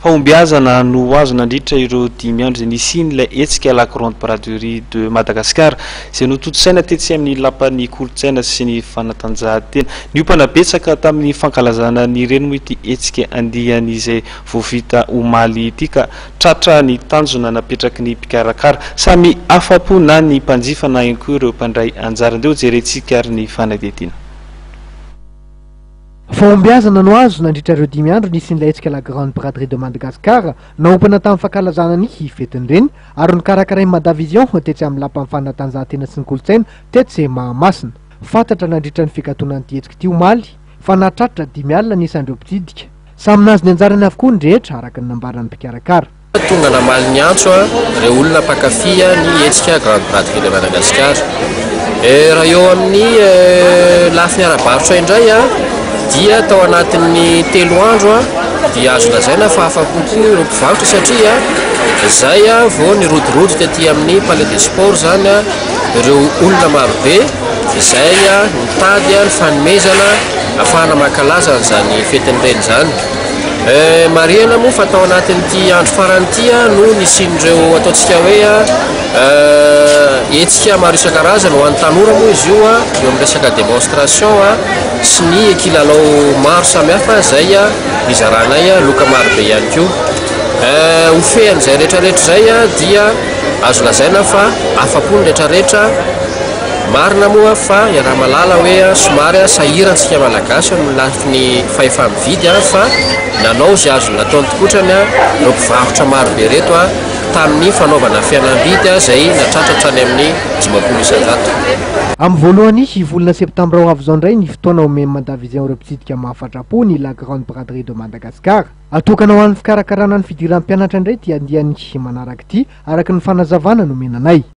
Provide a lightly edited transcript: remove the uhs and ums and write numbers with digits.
Fahombiazana no azo nandritra ireo 5 andro izay nisian'ilay hetsika la grande braderie de Madagascar izay nototosaina tetsy amin'ny lapan'ny kolontsaina sy ny fanatanjahantena. Niompana betsaka tamin'ny fankalazana ny reny moa ity hetsika andiany izay voavita omaly ity ka tratra ny tanjona napetraky ny mpikarakara. Samy afapo na ny mpanjifa na ihany koa ireo mpandray anjara. Andeo jerentsika ary ny fanadihadiana. Fahombiazana no azo nandritra ireo 5 andro nisian'ilay hetsika la grande braderie de Madagascar naompana tamin'ny fankalazana ny fetiny reny ary nikarakarain'i Madavision tetsy amin'ny lapan'ny fanatanjahantena sy ny kolontsaina tetsy Mahamasina. Fantatra nandritra ny fikatoanan'ity hetsika ity omaly fa nahatratra 5 alina nisan'ireo mpitsidika. Samy nazy ny anjarany avokoa ny rehetra araka ny nambaran'ny mpikarakara. Tonga namaly ny antso ireo olona mpakafia ny hetsika grande braderie de Madagascar. Raha eo amin'ny lafiny ara-barotra indray dia tao anatin'ny 3 andro dia azo lazaina fa afakokoa ireo mpivarotra satria izay vao nirodorodo tetỳ amin'ny palais des sports zany ireo olona marobe izay mitady ny fanomezana ahafahana mankalaza an'izany fetin'ireny zany. Marihana moa fa tao anatin'ity andro farany ity no nisian'ireo ataontsika hoe hetsika maro isan-karazany ho an'ny tanora moa izy io eo amin'ny resaka démonstration sy ny kilalao maro samihafa izay izaranay loka marobe ihany koa. Ofehan'izay rehetrarehetra zay dia azo lazaina fa afapo ny rehetrarehetra. Marina moa fa raha malala hoe somary sahirantsika malagasy amin'ny lafiny fahefamividy fa nanao izay azo nataony tokotrany ireo mpivarotra marobe reto tamin'ny fanaovana fihenam-bidy izay natratratra any amin'ny 500,000. Amin'ny voalohany volana septambra ho avy izao indray ny fotoana omen'ny Madavision ireo mpitsidika mahafatrapo ny la grande braderie de Madagascar. Atokana ho an'ny fikarakarana ny fidiran'ny mpianatra indray dia andiany manaraka ity araka ny fanazavana nomenanay.